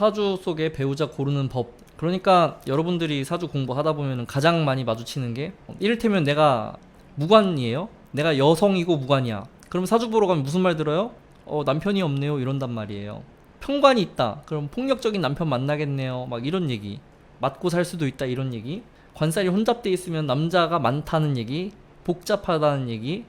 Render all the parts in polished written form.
사주 속의 배우자 고르는 법. 그러니까 여러분들이 사주 공부하다 보면 가장 많이 마주치는 게, 이를테면 내가 무관이에요. 내가 여성이고 무관이야. 그럼 사주 보러 가면 무슨 말 들어요? 남편이 없네요, 이런단 말이에요. 편관이 있다. 그럼 폭력적인 남편 만나겠네요, 막 이런 얘기. 맞고 살 수도 있다, 이런 얘기. 관살이 혼잡돼 있으면 남자가 많다는 얘기, 복잡하다는 얘기,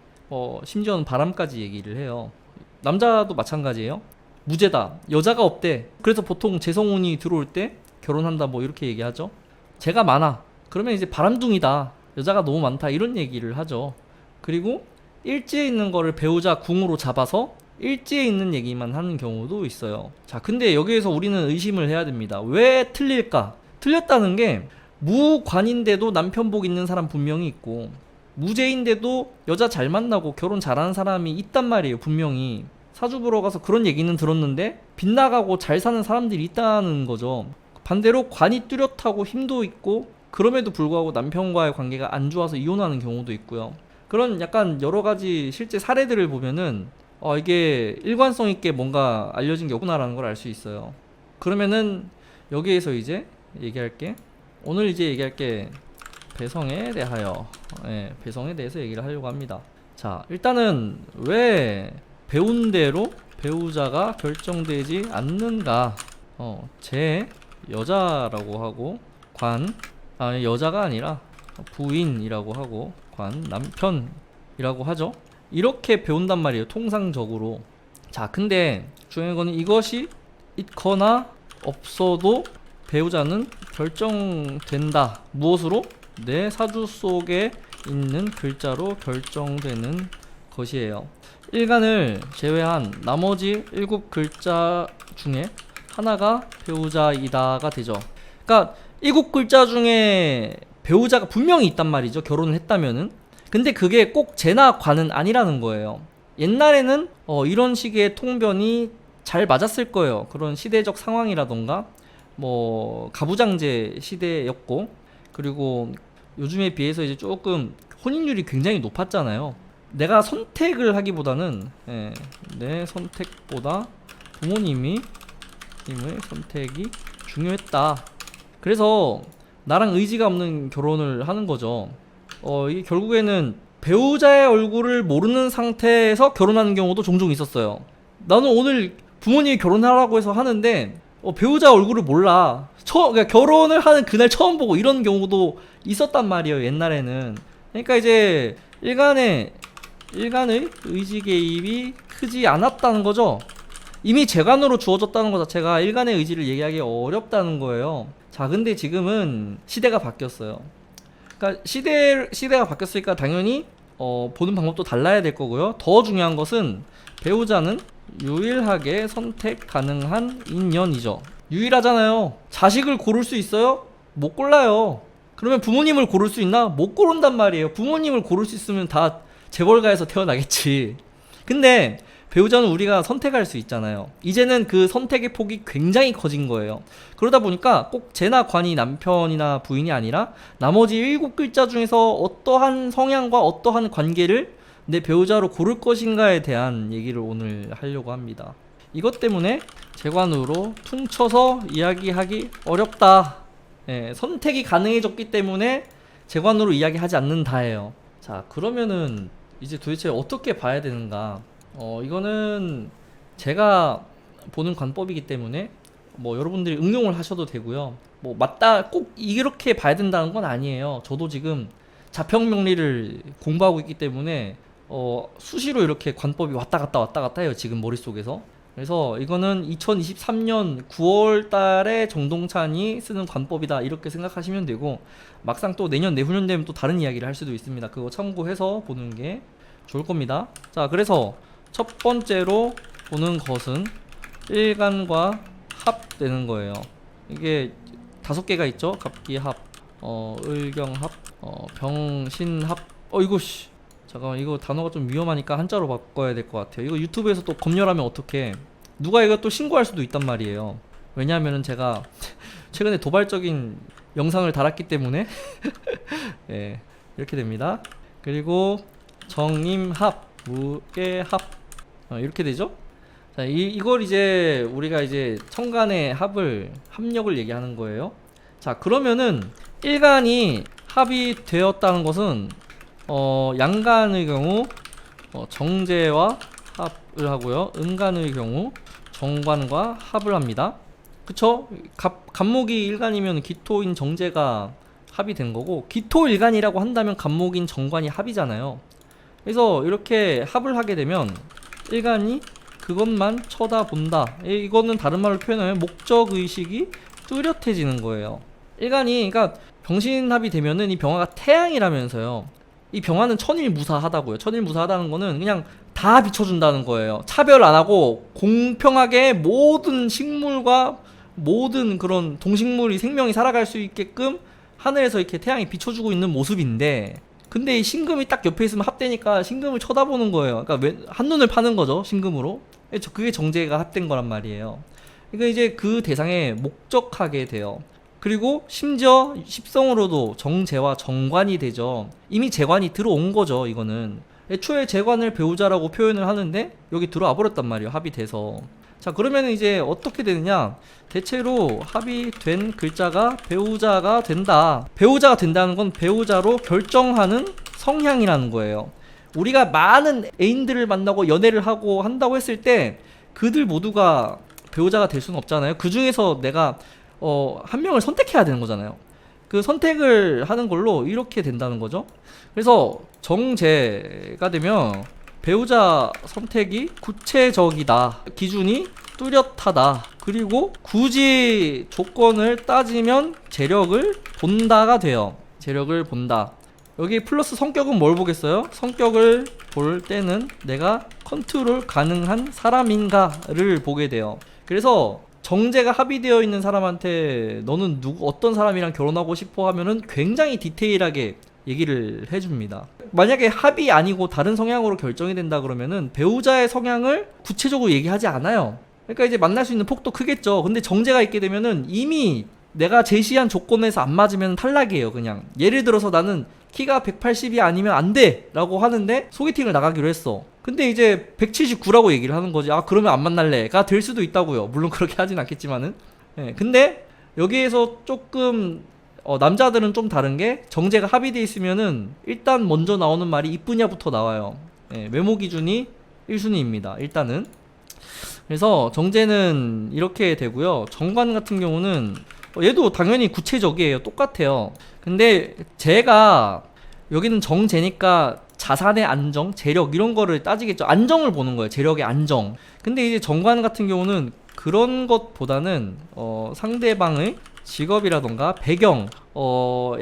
심지어는 바람까지 얘기를 해요. 남자도 마찬가지예요. 무죄다, 여자가 없대. 그래서 보통 재성운이 들어올 때 결혼한다, 뭐 이렇게 얘기하죠. 재가 많아, 그러면 이제 바람둥이다, 여자가 너무 많다, 이런 얘기를 하죠. 그리고 일지에 있는 거를 배우자 궁으로 잡아서 일지에 있는 얘기만 하는 경우도 있어요. 자, 근데 여기에서 우리는 의심을 해야 됩니다. 왜 틀릴까? 틀렸다는 게, 무관인데도 남편 복 있는 사람 분명히 있고, 무죄인데도 여자 잘 만나고 결혼 잘하는 사람이 있단 말이에요. 분명히 사주 보러 가서 그런 얘기는 들었는데 빗나가고 잘 사는 사람들이 있다는 거죠. 반대로 관이 뚜렷하고 힘도 있고 그럼에도 불구하고 남편과의 관계가 안 좋아서 이혼하는 경우도 있고요. 그런 약간 여러 가지 실제 사례들을 보면은 이게 일관성 있게 뭔가 알려진 게 없구나라는 걸 알 수 있어요. 그러면은 여기에서 이제 오늘 이제 얘기할 게 배성에 대하여, 배성에 대해서 얘기를 하려고 합니다. 자, 일단은 왜 배운 대로 배우자가 결정되지 않는가? 제 여자라고 하고 여자가 아니라 부인이라고 하고 관 남편이라고 하죠. 이렇게 배운단 말이에요, 통상적으로. 자, 근데 중요한 거는 이것이 있거나 없어도 배우자는 결정된다. 무엇으로? 내 사주 속에 있는 글자로 결정되는 것이에요. 일간을 제외한 나머지 7글자 중에 하나가 배우자이다가 되죠. 그러니까 7글자 중에 배우자가 분명히 있단 말이죠, 결혼을 했다면은. 근데 그게 꼭 재나 관은 아니라는 거예요. 옛날에는 이런 식의 통변이 잘 맞았을 거예요. 그런 시대적 상황이라던가 뭐 가부장제 시대였고, 그리고 요즘에 비해서 이제 조금 혼인율이 굉장히 높았잖아요. 내가 선택을 하기보다는, 내 선택보다 부모님의 선택이 중요했다. 그래서 나랑 의지가 없는 결혼을 하는 거죠. 이게 결국에는 배우자의 얼굴을 모르는 상태에서 결혼하는 경우도 종종 있었어요. 나는 오늘 부모님이 결혼하라고 해서 하는데 배우자 얼굴을 몰라. 그러니까 결혼을 하는 그날 처음 보고, 이런 경우도 있었단 말이에요, 옛날에는. 그러니까 이제 일간의 의지 개입이 크지 않았다는 거죠. 이미 재간으로 주어졌다는 것 자체가 일간의 의지를 얘기하기 어렵다는 거예요. 자, 근데 지금은 시대가 바뀌었어요. 그러니까 시대가 바뀌었으니까 당연히 보는 방법도 달라야 될 거고요. 더 중요한 것은 배우자는 유일하게 선택 가능한 인연이죠. 유일하잖아요. 자식을 고를 수 있어요? 못 골라요. 그러면 부모님을 고를 수 있나? 못 고른단 말이에요. 부모님을 고를 수 있으면 다 재벌가에서 태어나겠지. 근데 배우자는 우리가 선택할 수 있잖아요. 이제는 그 선택의 폭이 굉장히 커진 거예요. 그러다 보니까 꼭 재나 관이 남편이나 부인이 아니라 나머지 7글자 중에서 어떠한 성향과 어떠한 관계를 내 배우자로 고를 것인가에 대한 얘기를 오늘 하려고 합니다. 이것 때문에 재관으로 퉁쳐서 이야기하기 어렵다. 선택이 가능해졌기 때문에 재관으로 이야기하지 않는다예요. 자, 그러면은 이제 도대체 어떻게 봐야 되는가? 이거는 제가 보는 관법이기 때문에 뭐 여러분들이 응용을 하셔도 되고요. 뭐 맞다, 꼭 이렇게 봐야 된다는 건 아니에요. 저도 지금 자평명리를 공부하고 있기 때문에 수시로 이렇게 관법이 왔다 갔다 해요, 지금 머릿속에서. 그래서 이거는 2023년 9월 달에 정동찬이 쓰는 관법이다, 이렇게 생각하시면 되고, 막상 또 내년 내후년 되면 또 다른 이야기를 할 수도 있습니다. 그거 참고해서 보는 게 좋을 겁니다. 자, 그래서 첫 번째로 보는 것은 일간과 합되는 거예요. 이게 5개가 있죠. 갑기합, 을경합, 병신합. 잠깐만, 이거 단어가 좀 위험하니까 한자로 바꿔야 될 것 같아요. 이거 유튜브에서 또 검열하면 어떡해. 누가 이거 또 신고할 수도 있단 말이에요. 왜냐하면은 제가 최근에 도발적인 영상을 달았기 때문에 이렇게 됩니다. 그리고 정임합, 무게합, 이렇게 되죠. 자, 이걸 이제 우리가 이제 천간의 합력을 얘기하는 거예요. 자, 그러면은 일간이 합이 되었다는 것은 양간의 경우 정제와 합을 하고요. 음간의 경우 정관과 합을 합니다. 그쵸? 간목이 일간이면 기토인 정제가 합이 된 거고, 기토일간이라고 한다면 간목인 정관이 합이잖아요. 그래서 이렇게 합을 하게 되면 일간이 그것만 쳐다본다. 이거는 다른 말로 표현하면 목적의식이 뚜렷해지는 거예요. 일간이, 그러니까 병신합이 되면은 이 병화가 태양이라면서요. 이 병화는 천일무사하다고요. 천일무사하다는 거는 그냥 다 비춰준다는 거예요. 차별 안 하고 공평하게 모든 식물과 모든 그런 동식물이 생명이 살아갈 수 있게끔 하늘에서 이렇게 태양이 비춰주고 있는 모습인데, 근데 이 신금이 딱 옆에 있으면 합되니까 신금을 쳐다보는 거예요. 그러니까 한눈을 파는 거죠, 신금으로. 그게 정제가 합된 거란 말이에요. 그러니까 이제 그 대상에 목적하게 돼요. 그리고 심지어 십성으로도 정제와 정관이 되죠. 이미 재관이 들어온 거죠, 이거는. 애초에 재관을 배우자라고 표현을 하는데 여기 들어와 버렸단 말이에요, 합이 돼서. 자, 그러면 이제 어떻게 되느냐? 대체로 합이 된 글자가 배우자가 된다. 배우자가 된다는 건 배우자로 결정하는 성향이라는 거예요. 우리가 많은 애인들을 만나고 연애를 하고 한다고 했을 때 그들 모두가 배우자가 될 수는 없잖아요. 그 중에서 내가 한 명을 선택해야 되는 거잖아요. 그 선택을 하는 걸로 이렇게 된다는 거죠. 그래서 정제가 되면 배우자 선택이 구체적이다. 기준이 뚜렷하다. 그리고 굳이 조건을 따지면 재력을 본다가 돼요. 재력을 본다. 여기 플러스 성격은 뭘 보겠어요? 성격을 볼 때는 내가 컨트롤 가능한 사람인가를 보게 돼요. 그래서 정제가 합의되어 있는 사람한테 너는 어떤 사람이랑 결혼하고 싶어 하면은 굉장히 디테일하게 얘기를 해줍니다. 만약에 합이 아니고 다른 성향으로 결정이 된다 그러면은 배우자의 성향을 구체적으로 얘기하지 않아요. 그러니까 이제 만날 수 있는 폭도 크겠죠. 근데 정제가 있게 되면은 이미 내가 제시한 조건에서 안 맞으면 탈락이에요. 그냥 예를 들어서 나는 키가 180이 아니면 안 돼 라고 하는데 소개팅을 나가기로 했어. 근데 이제 179라고 얘기를 하는 거지. 아, 그러면 안 만날래가 될 수도 있다고요. 물론 그렇게 하진 않겠지만은. 근데 여기에서 조금 남자들은 좀 다른 게, 정제가 합의돼 있으면은 일단 먼저 나오는 말이 이쁘냐부터 나와요. 외모 기준이 1순위입니다 일단은. 그래서 정제는 이렇게 되고요. 정관 같은 경우는 얘도 당연히 구체적이에요. 똑같아요. 근데 제가 여기는 정제니까 자산의 안정, 재력 이런 거를 따지겠죠. 안정을 보는 거예요. 재력의 안정. 근데 이제 정관 같은 경우는 그런 것보다는 상대방의 직업이라던가 배경,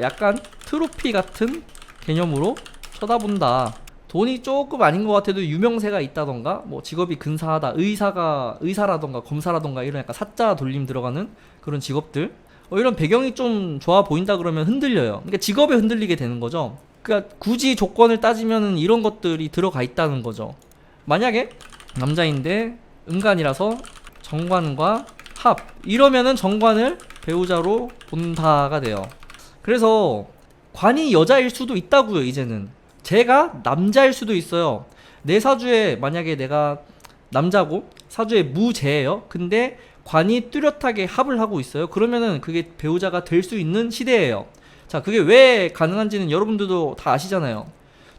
약간 트로피 같은 개념으로 쳐다본다. 돈이 조금 아닌 것 같아도 유명세가 있다던가, 뭐 직업이 근사하다, 의사라던가 검사라던가 이런 약간 사자 돌림 들어가는 그런 직업들, 이런 배경이 좀 좋아 보인다 그러면 흔들려요. 그러니까 직업에 흔들리게 되는 거죠. 그러니까 굳이 조건을 따지면은 이런 것들이 들어가 있다는 거죠. 만약에 남자인데 음간이라서 정관과 합, 이러면은 정관을 배우자로 본다가 돼요. 그래서 관이 여자일 수도 있다고요. 이제는 제가 남자일 수도 있어요. 내 사주에 만약에 내가 남자고 사주에 무재예요. 근데 관이 뚜렷하게 합을 하고 있어요. 그러면은 그게 배우자가 될 수 있는 시대예요. 자, 그게 왜 가능한지는 여러분들도 다 아시잖아요.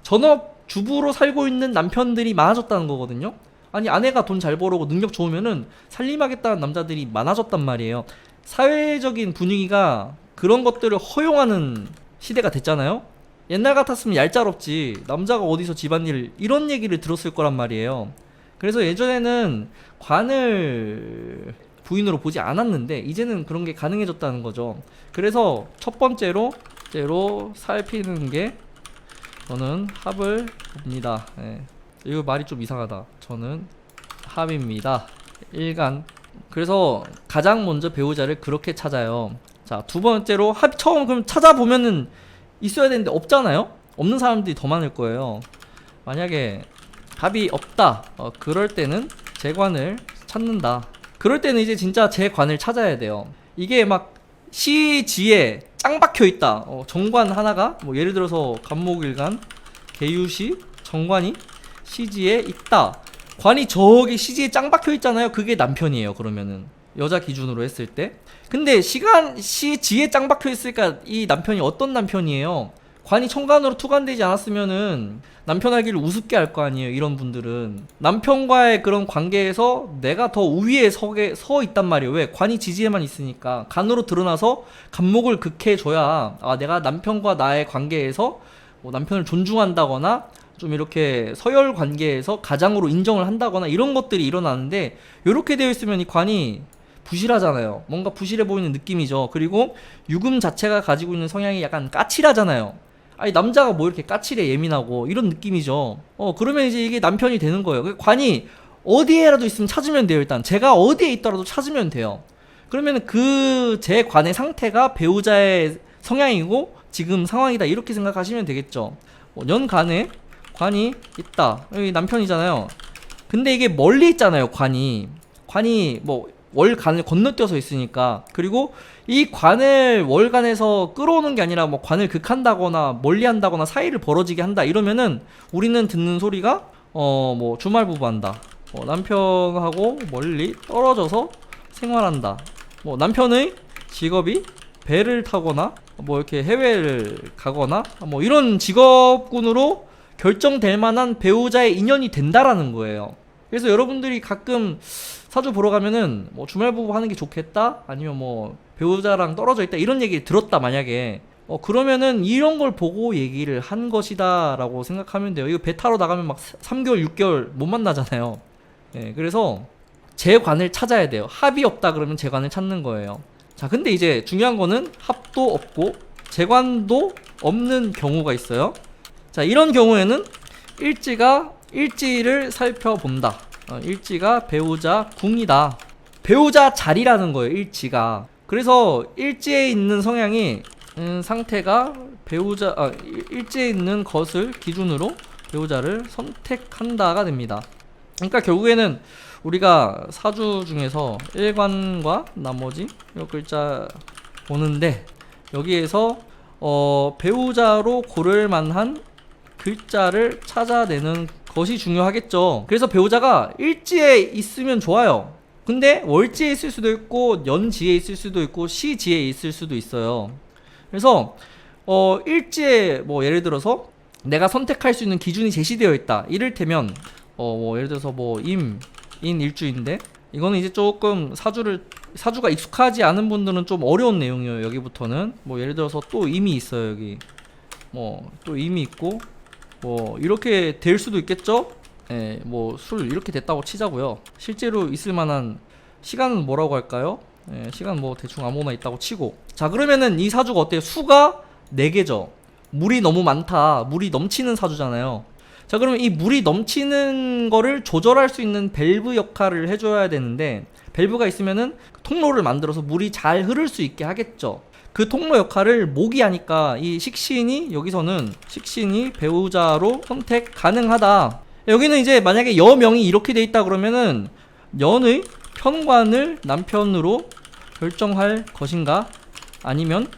전업주부로 살고 있는 남편들이 많아졌다는 거거든요. 아니, 아내가 돈 잘 벌어오고 능력 좋으면은 살림하겠다는 남자들이 많아졌단 말이에요. 사회적인 분위기가 그런 것들을 허용하는 시대가 됐잖아요. 옛날 같았으면 얄짤없지 남자가 어디서 집안일 이런 얘기를 들었을 거란 말이에요. 그래서 예전에는 관을 부인으로 보지 않았는데 이제는 그런 게 가능해졌다는 거죠. 그래서 첫 번째로 살피는 게, 저는 합을 봅니다. 이거 말이 좀 이상하다. 저는 합입니다. 일간. 그래서 가장 먼저 배우자를 그렇게 찾아요. 자, 두 번째로 합. 처음 그럼 찾아보면은 있어야 되는데 없잖아요. 없는 사람들이 더 많을 거예요. 만약에 합이 없다, 그럴 때는 재관을 찾는다. 그럴 때는 이제 진짜 재관을 찾아야 돼요. 이게 막 시지에 짱 박혀 있다. 정관 하나가 뭐 예를 들어서 간목일간, 계유시, 정관이 시지에 있다. 관이 저기 CG에 짱 박혀 있잖아요. 그게 남편이에요. 그러면은 여자 기준으로 했을 때. 근데 CG에 짱 박혀 있으니까 이 남편이 어떤 남편이에요? 관이 천간으로 투관되지 않았으면은 남편 하기를 우습게 할 거 아니에요. 이런 분들은 남편과의 그런 관계에서 내가 더 우위에 서 있단 말이에요. 왜? 관이 지지에만 있으니까. 간으로 드러나서 간목을 극해줘야 내가 남편과 나의 관계에서 뭐 남편을 존중한다거나 좀 이렇게 서열 관계에서 가장으로 인정을 한다거나 이런 것들이 일어나는데, 이렇게 되어 있으면 이 관이 부실하잖아요. 뭔가 부실해 보이는 느낌이죠. 그리고 유금 자체가 가지고 있는 성향이 약간 까칠하잖아요. 아니 남자가 뭐 이렇게 까칠해 예민하고 이런 느낌이죠. 그러면 이제 이게 남편이 되는 거예요. 관이 어디에라도 있으면 찾으면 돼요. 일단 제가 어디에 있더라도 찾으면 돼요. 그러면 그 제 관의 상태가 배우자의 성향이고 지금 상황이다, 이렇게 생각하시면 되겠죠. 연간에 관이 있다, 여기 남편이잖아요. 근데 이게 멀리 있잖아요. 관이 뭐 월간을 건너뛰어서 있으니까. 그리고 이 관을 월간에서 끌어오는 게 아니라 뭐 관을 극한다거나 멀리 한다거나 사이를 벌어지게 한다 이러면은 우리는 듣는 소리가 뭐 주말 부부한다, 남편하고 멀리 떨어져서 생활한다, 뭐 남편의 직업이 배를 타거나 뭐 이렇게 해외를 가거나 뭐 이런 직업군으로 결정될 만한 배우자의 인연이 된다라는 거예요. 그래서 여러분들이 가끔 사주 보러 가면은 뭐 주말 부부 하는 게 좋겠다, 아니면 뭐 배우자랑 떨어져 있다, 이런 얘기를 들었다 만약에, 그러면은 이런 걸 보고 얘기를 한 것이다 라고 생각하면 돼요. 이거 배 타러 나가면 막 3개월 6개월 못 만나잖아요. 예, 그래서 제 관을 찾아야 돼요. 합이 없다 그러면 제 관을 찾는 거예요. 자, 근데 이제 중요한 거는 합도 없고 재관도 없는 경우가 있어요. 자, 이런 경우에는 일지를 살펴본다. 일지가 배우자 궁이다. 배우자 자리라는 거예요, 일지가. 그래서 일지에 있는 성향이 상태가 일지에 있는 것을 기준으로 배우자를 선택한다가 됩니다. 그러니까 결국에는 우리가 사주 중에서 일관과 나머지 몇 글자 보는데, 여기에서 배우자로 고를 만한 글자를 찾아내는 것이 중요하겠죠. 그래서 배우자가 일지에 있으면 좋아요. 근데 월지에 있을 수도 있고 연지에 있을 수도 있고 시지에 있을 수도 있어요. 그래서 일지에 뭐 예를 들어서 내가 선택할 수 있는 기준이 제시되어 있다. 이를테면 뭐 예를 들어서 뭐 일주인데, 이거는 이제 조금 사주가 익숙하지 않은 분들은 좀 어려운 내용이에요. 여기부터는 뭐 예를 들어서 또 임이 있어요. 여기 뭐 또 임이 있고 뭐 이렇게 될 수도 있겠죠. 예, 뭐 술 이렇게 됐다고 치자고요. 실제로 있을 만한 시간은 뭐라고 할까요? 예, 시간 뭐 대충 아무거나 있다고 치고. 자, 그러면은 이 사주가 어때요? 수가 4개죠. 물이 너무 많다, 물이 넘치는 사주잖아요. 자, 그러면 이 물이 넘치는 거를 조절할 수 있는 밸브 역할을 해줘야 되는데, 밸브가 있으면은 통로를 만들어서 물이 잘 흐를 수 있게 하겠죠. 그 통로 역할을 목이 하니까 이 여기서는 식신이 배우자로 선택 가능하다. 여기는 이제 만약에 여명이 이렇게 돼 있다 그러면은 연의 편관을 남편으로 결정할 것인가, 아니면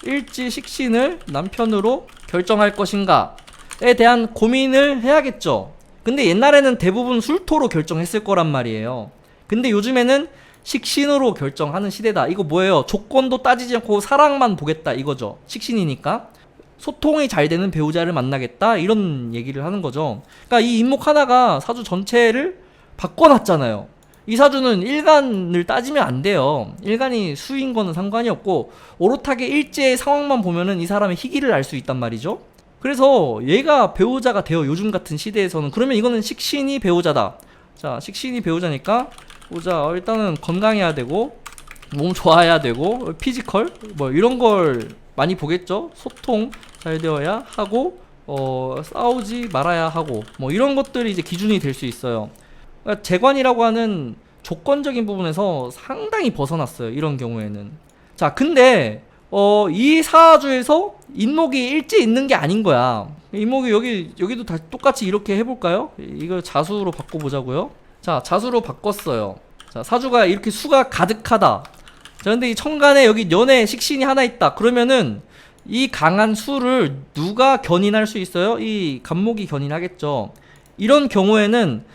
일지 식신을 남편으로 결정할 것인가에 대한 고민을 해야겠죠. 근데 옛날에는 대부분 술토로 결정했을 거란 말이에요. 근데 요즘에는 식신으로 결정하는 시대다. 이거 뭐예요? 조건도 따지지 않고 사랑만 보겠다 이거죠. 식신이니까 소통이 잘 되는 배우자를 만나겠다, 이런 얘기를 하는 거죠. 그러니까 이 인목 하나가 사주 전체를 바꿔놨잖아요. 이 사주는 일간을 따지면 안 돼요. 일간이 수인 거는 상관이 없고 오롯하게 일제의 상황만 보면은 이 사람의 희기를 알 수 있단 말이죠. 그래서 얘가 배우자가 돼요, 요즘 같은 시대에서는. 그러면 이거는 식신이 배우자다. 자, 식신이 배우자니까 보자, 일단은 건강해야 되고 몸 좋아야 되고 피지컬 뭐 이런 걸 많이 보겠죠. 소통 잘 되어야 하고 싸우지 말아야 하고 뭐 이런 것들이 이제 기준이 될 수 있어요. 그러니까 재관이라고 하는 조건적인 부분에서 상당히 벗어났어요, 이런 경우에는. 자, 근데 이 사주에서 인목이 일지 있는 게 아닌 거야. 인목이 여기도 다 똑같이 이렇게 해볼까요? 이걸 자수로 바꿔보자고요. 자, 자수로 바꿨어요. 자, 사주가 이렇게 수가 가득하다. 자, 근데 이 천간에 여기 연에 식신이 하나 있다. 그러면은 이 강한 수를 누가 견인할 수 있어요? 이 간목이 견인하겠죠. 이런 경우에는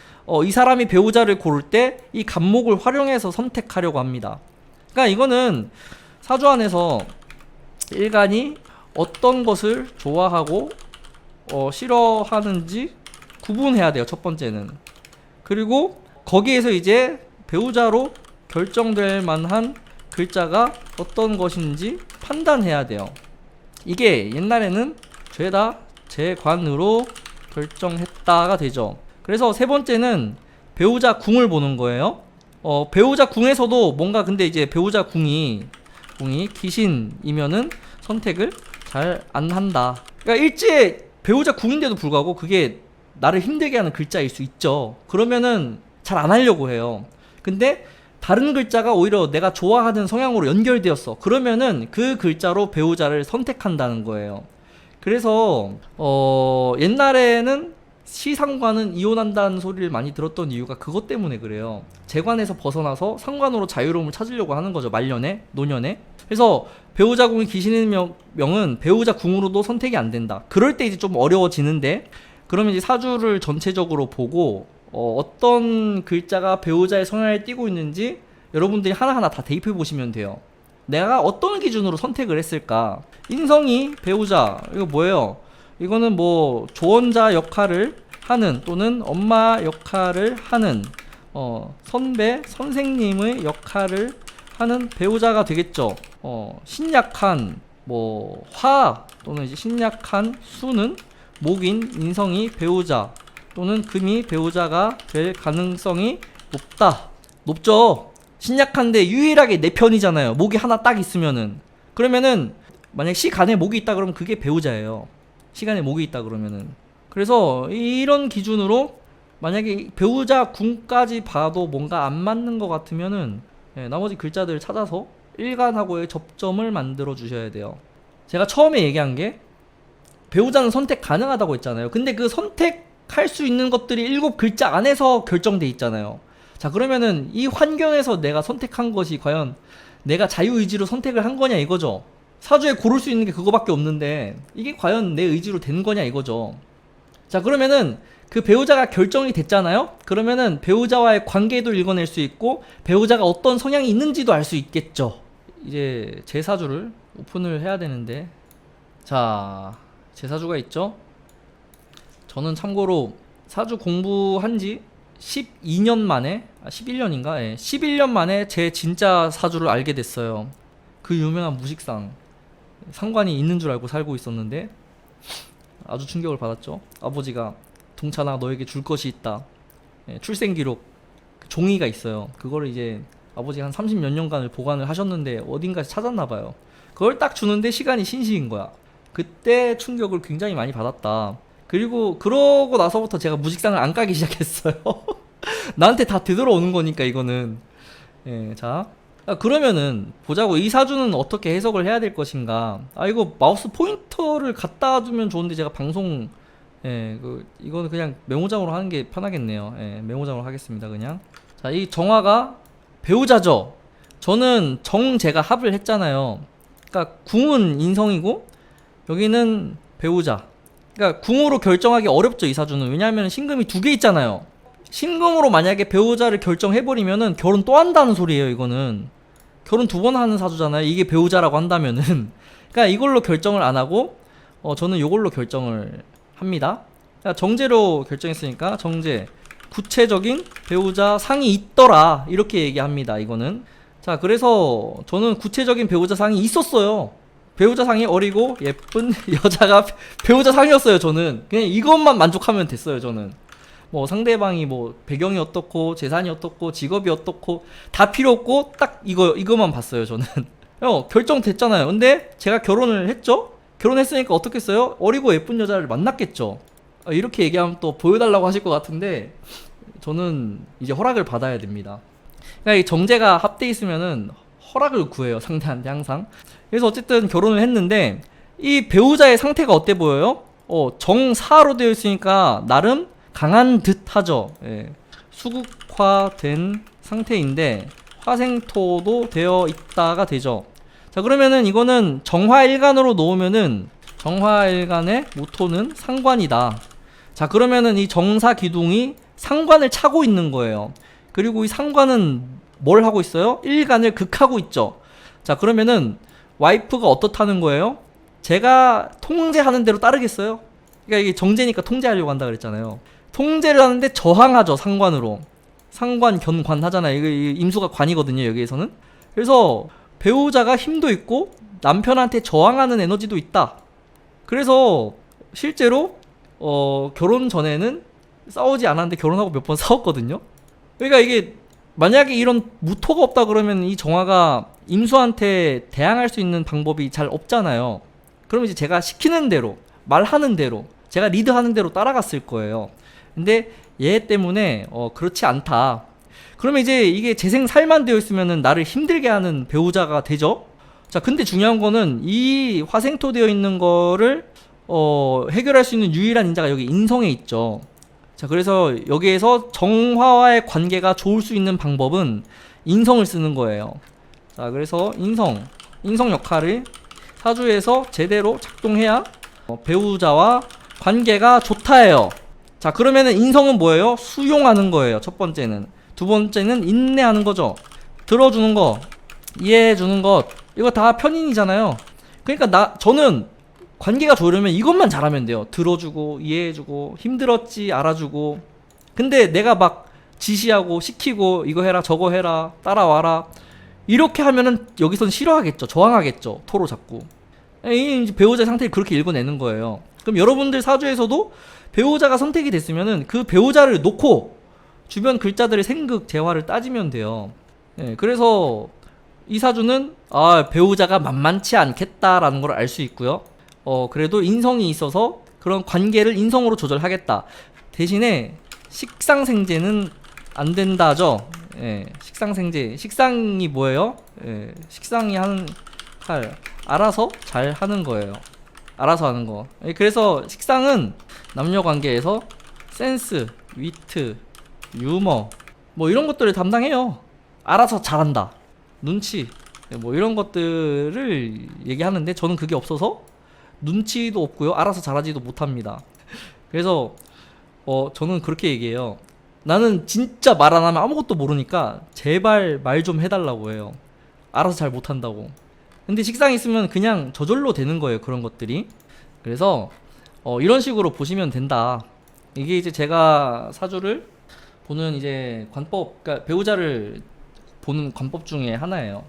이 사람이 배우자를 고를 때 이 간목을 활용해서 선택하려고 합니다. 그러니까 이거는 사주 안에서 일간이 어떤 것을 좋아하고 싫어하는지 구분해야 돼요. 첫 번째는. 그리고 거기에서 이제 배우자로 결정될 만한 글자가 어떤 것인지 판단해야 돼요. 이게 옛날에는 죄다 재관으로 결정했다가 되죠. 그래서 세 번째는 배우자 궁을 보는 거예요. 배우자 궁에서도 뭔가 근데 이제 배우자 궁이 귀신이면은 선택을 잘 안 한다. 그러니까 일제 배우자 궁인데도 불구하고 그게 나를 힘들게 하는 글자일 수 있죠. 그러면은 잘 안 하려고 해요. 근데 다른 글자가 오히려 내가 좋아하는 성향으로 연결되었어. 그러면은 그 글자로 배우자를 선택한다는 거예요. 그래서 옛날에는 시상관은 이혼한다는 소리를 많이 들었던 이유가 그것 때문에 그래요. 재관에서 벗어나서 상관으로 자유로움을 찾으려고 하는 거죠. 말년에, 노년에. 그래서 배우자 궁이 귀신인 명은 배우자 궁으로도 선택이 안 된다. 그럴 때 이제 좀 어려워지는데, 그러면 이제 사주를 전체적으로 보고 어떤 글자가 배우자의 성향에 띄고 있는지 여러분들이 하나하나 다 대입해 보시면 돼요. 내가 어떤 기준으로 선택을 했을까? 인성이 배우자, 이거 뭐예요? 이거는 뭐 조언자 역할을 하는 또는 엄마 역할을 하는 선배, 선생님의 역할을 하는 배우자가 되겠죠. 신약한 뭐 화 또는 이제 신약한 수는 목인 인성이 배우자 또는 금이 배우자가 될 가능성이 높죠. 신약한데 유일하게 내 편이잖아요. 목이 하나 딱 있으면은. 그러면은 만약 시간에 목이 있다 그러면 그게 배우자예요. 시간에 목이 있다 그러면은. 그래서 이런 기준으로 만약에 배우자 궁까지 봐도 뭔가 안 맞는 것 같으면은 나머지 글자들을 찾아서 일간하고의 접점을 만들어 주셔야 돼요. 제가 처음에 얘기한 게 배우자는 선택 가능하다고 했잖아요. 근데 그 선택할 수 있는 것들이 7글자 안에서 결정돼 있잖아요. 자, 그러면은 이 환경에서 내가 선택한 것이 과연 내가 자유의지로 선택을 한 거냐 이거죠. 사주에 고를 수 있는 게 그거밖에 없는데 이게 과연 내 의지로 된 거냐 이거죠. 자, 그러면은 그 배우자가 결정이 됐잖아요. 그러면은 배우자와의 관계도 읽어낼 수 있고 배우자가 어떤 성향이 있는지도 알 수 있겠죠. 이제 제 사주를 오픈을 해야 되는데, 자, 제 사주가 있죠. 저는 참고로 사주 공부한 지 12년 만에 11년인가? 예, 11년 만에 제 진짜 사주를 알게 됐어요. 그 유명한 무식상 상관이 있는 줄 알고 살고 있었는데 아주 충격을 받았죠. 아버지가 동찬아 너에게 줄 것이 있다. 예, 출생기록 종이가 있어요. 그거를 이제 아버지가 한 30몇 년간을 보관을 하셨는데 어딘가에서 찾았나봐요. 그걸 딱 주는데 시간이 신시인 거야. 그때 충격을 굉장히 많이 받았다. 그리고 그러고 나서부터 제가 무식상을 안 까기 시작했어요. 나한테 다 되돌아오는 거니까 이거는. 예, 자, 그러면은 보자고. 이 사주는 어떻게 해석을 해야 될 것인가. 이거 마우스 포인터를 갖다 두면 좋은데 제가 방송 이거는 그냥 메모장으로 하는 게 편하겠네요. 예, 메모장으로 하겠습니다. 그냥. 자, 이 정화가 배우자죠. 저는 정제가 합을 했잖아요. 그러니까 궁은 인성이고 여기는 배우자. 그러니까 궁으로 결정하기 어렵죠, 이 사주는. 왜냐하면 신금이 2개 있잖아요. 신금으로 만약에 배우자를 결정해버리면은 결혼 또 한다는 소리예요. 이거는 결혼 2번 하는 사주잖아요. 이게 배우자라고 한다면은. 그러니까 이걸로 결정을 안 하고 저는 이걸로 결정을 합니다. 그러니까 정제로 결정했으니까 정제, 구체적인 배우자 상이 있더라, 이렇게 얘기합니다. 이거는. 자, 그래서 저는 구체적인 배우자 상이 있었어요. 배우자 상이 어리고 예쁜 여자가 배우자 상이었어요. 저는 그냥 이것만 만족하면 됐어요. 저는 뭐 상대방이 뭐 배경이 어떻고 재산이 어떻고 직업이 어떻고 다 필요 없고 딱 이거만 봤어요. 저는. 결정됐잖아요. 근데 제가 결혼을 했죠. 결혼했으니까 어떻겠어요? 어리고 예쁜 여자를 만났겠죠. 이렇게 얘기하면 또 보여달라고 하실 것 같은데 저는 이제 허락을 받아야 됩니다. 그러니까 이 정제가 합돼 있으면은 허락을 구해요, 상대한테 항상. 그래서 어쨌든 결혼을 했는데 이 배우자의 상태가 어때 보여요? 정사로 되어 있으니까 나름 강한 듯 하죠. 예. 수국화된 상태인데 화생토도 되어 있다가 되죠. 자, 그러면은 이거는 정화일간으로 놓으면은 정화일간의 모토는 상관이다. 자, 그러면은 이 정사 기둥이 상관을 차고 있는 거예요. 그리고 이 상관은 뭘 하고 있어요? 일간을 극하고 있죠. 자, 그러면은 와이프가 어떻다는 거예요? 제가 통제하는 대로 따르겠어요? 그러니까 이게 정제니까 통제하려고 한다 그랬잖아요. 통제를 하는데 저항하죠, 상관으로. 상관, 견관 하잖아요. 이게 임수가 관이거든요, 여기에서는. 그래서 배우자가 힘도 있고 남편한테 저항하는 에너지도 있다. 그래서 실제로 결혼 전에는 싸우지 않았는데 결혼하고 몇 번 싸웠거든요. 그러니까 이게 만약에 이런 무토가 없다 그러면 이 정화가 임수한테 대항할 수 있는 방법이 잘 없잖아요. 그럼 이제 제가 시키는 대로, 말하는 대로, 제가 리드하는 대로 따라갔을 거예요. 근데 얘 때문에 그렇지 않다. 그러면 이제 이게 재생살만 되어 있으면은 나를 힘들게 하는 배우자가 되죠. 자, 근데 중요한 거는 이 화생토 되어 있는 거를 해결할 수 있는 유일한 인자가 여기 인성에 있죠. 자, 그래서 여기에서 정화와의 관계가 좋을 수 있는 방법은 인성을 쓰는 거예요. 자, 그래서 인성 역할을 사주에서 제대로 작동해야 배우자와 관계가 좋다예요. 자, 그러면은 인성은 뭐예요? 수용하는 거예요. 첫 번째는. 두 번째는 인내하는 거죠. 들어주는 거, 이해해주는 것, 이거 다 편인이잖아요. 그러니까 저는 관계가 좋으려면 이것만 잘하면 돼요. 들어주고 이해해주고 힘들었지 알아주고. 근데 내가 막 지시하고 시키고 이거 해라 저거 해라 따라와라 이렇게 하면은 여기선 싫어하겠죠. 저항하겠죠. 토로 자꾸. 이 배우자의 상태를 그렇게 읽어내는 거예요. 그럼 여러분들 사주에서도 배우자가 선택이 됐으면은 그 배우자를 놓고 주변 글자들의 생극 재화를 따지면 돼요. 그래서 이 사주는 배우자가 만만치 않겠다라는 걸 알 수 있고요. 그래도 인성이 있어서 그런 관계를 인성으로 조절하겠다. 대신에 식상생재는 안 된다죠. 식상생재. 식상이 뭐예요? 식상이 하는 칼. 알아서 잘 하는 거예요. 알아서 하는 거. 그래서 식상은 남녀 관계에서 센스, 위트, 유머 뭐 이런 것들을 담당해요. 알아서 잘한다. 눈치 뭐 이런 것들을 얘기하는데 저는 그게 없어서 눈치도 없고요. 알아서 잘하지도 못합니다. 그래서 저는 그렇게 얘기해요. 나는 진짜 말 안 하면 아무것도 모르니까 제발 말 좀 해달라고 해요. 알아서 잘 못한다고. 근데 식상이 있으면 그냥 저절로 되는 거예요. 그런 것들이. 그래서 이런 식으로 보시면 된다. 이게 이제 제가 사주를 보는 이제 관법, 그러니까 배우자를 보는 관법 중에 하나예요.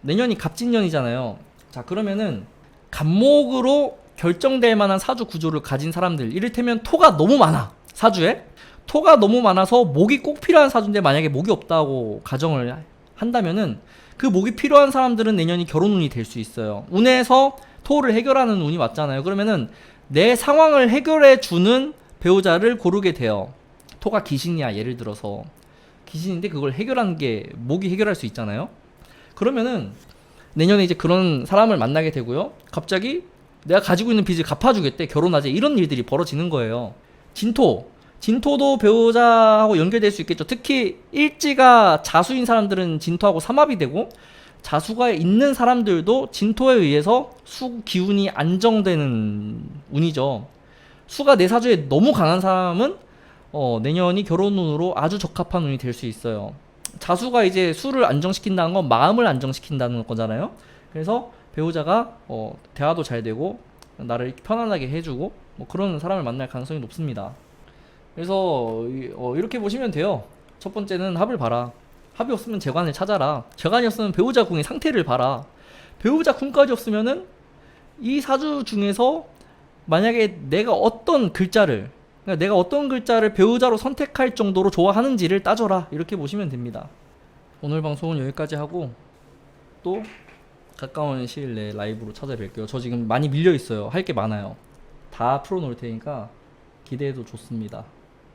내년이 갑진년이잖아요. 자, 그러면은 갑목으로 결정될 만한 사주 구조를 가진 사람들, 이를테면 토가 너무 많아. 사주에 토가 너무 많아서 목이 꼭 필요한 사주인데 만약에 목이 없다고 가정을 한다면은 그 목이 필요한 사람들은 내년이 결혼운이 될 수 있어요. 운에서 토를 해결하는 운이 왔잖아요. 그러면은 내 상황을 해결해 주는 배우자를 고르게 돼요. 토가 귀신이야, 예를 들어서 귀신인데 그걸 해결하는 게 목이 해결할 수 있잖아요. 그러면은 내년에 이제 그런 사람을 만나게 되고요. 갑자기 내가 가지고 있는 빚을 갚아주겠대, 결혼하지, 이런 일들이 벌어지는 거예요. 진토도 배우자하고 연결될 수 있겠죠. 특히 일지가 자수인 사람들은 진토하고 삼합이 되고, 자수가 있는 사람들도 진토에 의해서 수 기운이 안정되는 운이죠. 수가 내 사주에 너무 강한 사람은 내년이 결혼운으로 아주 적합한 운이 될 수 있어요. 자수가 이제 수를 안정시킨다는 건 마음을 안정시킨다는 거잖아요. 그래서 배우자가 대화도 잘 되고 나를 편안하게 해주고 뭐 그런 사람을 만날 가능성이 높습니다. 그래서 이렇게 보시면 돼요. 첫 번째는 합을 봐라. 합이 없으면 재관을 찾아라. 재관이 없으면 배우자 궁의 상태를 봐라. 배우자 궁까지 없으면은 이 사주 중에서 만약에 내가 어떤 글자를 배우자로 선택할 정도로 좋아하는지를 따져라. 이렇게 보시면 됩니다. 오늘 방송은 여기까지 하고 또 가까운 시일 내에 라이브로 찾아뵐게요. 저 지금 많이 밀려 있어요. 할 게 많아요. 다 풀어놓을 테니까 기대해도 좋습니다.